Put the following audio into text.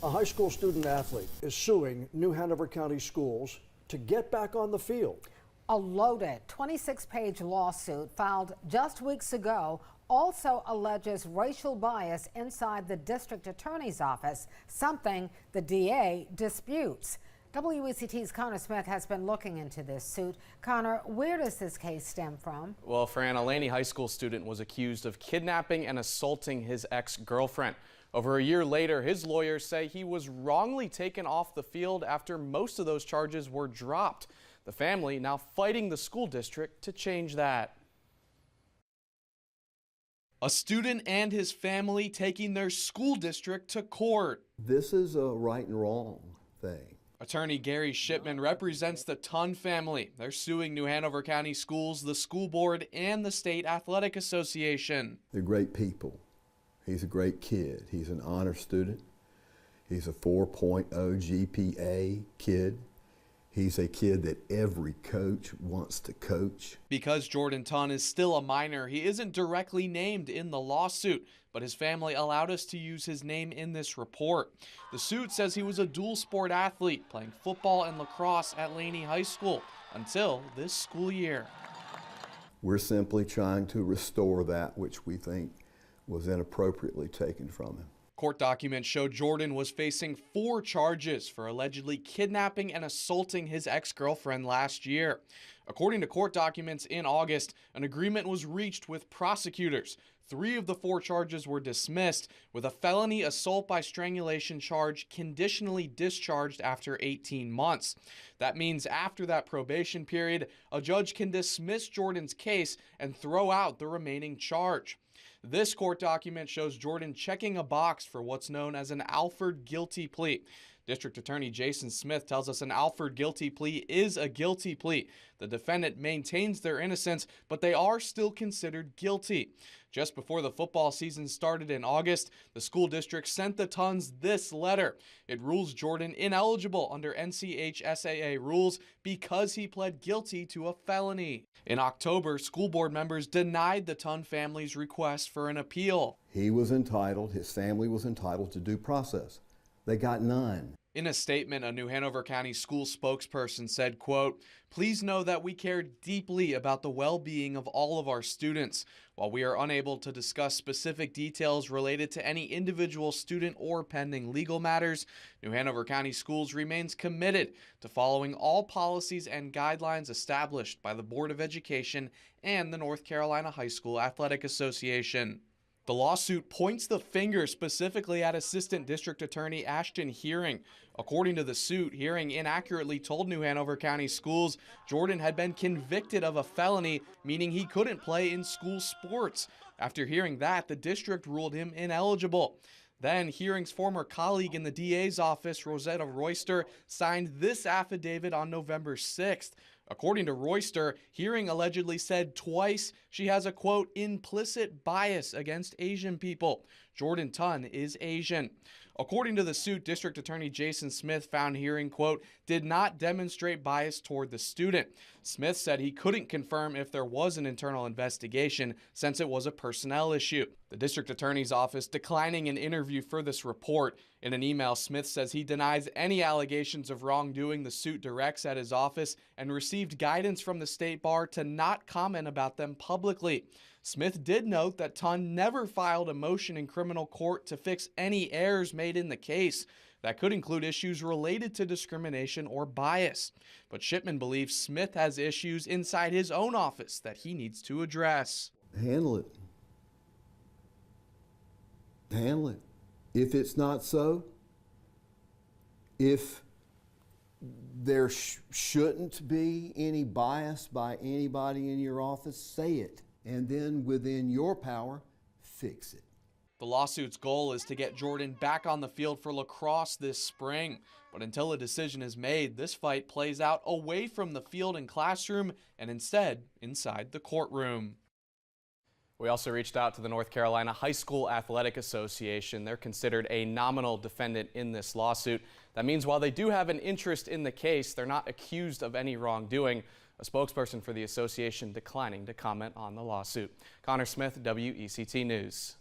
A high school student athlete is suing New Hanover County schools to get back on the field. A loaded 26-page lawsuit filed just weeks ago also alleges racial bias inside the district attorney's office, something the DA disputes. WECT's Connor Smith has been looking into this suit. Connor, where does this case stem from? Well, Fran, a Laney High School student was accused of kidnapping and assaulting his ex-girlfriend. Over a year later, his lawyers say he was wrongly taken off the field after most of those charges were dropped. The family now fighting the school district to change that. A student and his family taking their school district to court. This is a right and wrong thing. Attorney Gary Shipman represents the Ton family. They're suing New Hanover County Schools, the school board, and the State Athletic Association. They're great people. He's a great kid. He's an honor student. He's a 4.0 GPA kid. He's a kid that every coach wants to coach. Because Jordan Ton is still a minor, he isn't directly named in the lawsuit, but his family allowed us to use his name in this report. The suit says he was a dual sport athlete playing football and lacrosse at Laney High School until this school year. We're simply trying to restore that which we think was inappropriately taken from him. Court documents show Jordan was facing 4 charges for allegedly kidnapping and assaulting his ex-girlfriend last year. According to court documents, in August, an agreement was reached with prosecutors. 3 of the 4 charges were dismissed, with a felony assault by strangulation charge conditionally discharged after 18 months. That means after that probation period, a judge can dismiss Jordan's case and throw out the remaining charge. This court document shows Jordan checking a box for what's known as an Alford guilty plea. District Attorney Jason Smith tells us an Alford guilty plea is a guilty plea. The defendant maintains their innocence, but they are still considered guilty. Just before the football season started in August, the school district sent the Tons this letter. It rules Jordan ineligible under NCHSAA rules because he pled guilty to a felony. In October, school board members denied the Ton family's request for an appeal. He was entitled, his family was entitled to due process. They got none. In a statement, a New Hanover County school spokesperson said, quote, "Please know that we care deeply about the well-being of all of our students. While we are unable to discuss specific details related to any individual student or pending legal matters, New Hanover County Schools remains committed to following all policies and guidelines established by the Board of Education and the North Carolina High School Athletic Association." The lawsuit points the finger specifically at Assistant District Attorney Ashton Hearing. According to the suit, Hearing inaccurately told New Hanover County Schools Jordan had been convicted of a felony, meaning he couldn't play in school sports. After hearing that, the district ruled him ineligible. Then, Hearing's former colleague in the DA's office, Rosetta Royster, signed this affidavit on November 6th. According to Royster, Hearing allegedly said twice she has a, quote, implicit bias against Asian people. Jordan Ton is Asian. According to the suit, District Attorney Jason Smith found Hearing, quote, did not demonstrate bias toward the student. Smith said he couldn't confirm if there was an internal investigation since it was a personnel issue. The district attorney's office declining an interview for this report. In an email, Smith says he denies any allegations of wrongdoing the suit directs at his office and received guidance from the state bar to not comment about them publicly. Smith did note that Ton never filed a motion in criminal court to fix any errors made in the case. That could include issues related to discrimination or bias. But Shipman believes Smith has issues inside his own office that he needs to address. Handle it. Handle it. If it's not so, if there shouldn't be any bias by anybody in your office, say it. And then within your power, fix it. The lawsuit's goal is to get Jordan back on the field for lacrosse this spring. But until a decision is made, this fight plays out away from the field and classroom and instead inside the courtroom. We also reached out to the North Carolina High School Athletic Association. They're considered a nominal defendant in this lawsuit. That means while they do have an interest in the case, they're not accused of any wrongdoing. A spokesperson for the association declining to comment on the lawsuit. Connor Smith, WECT News.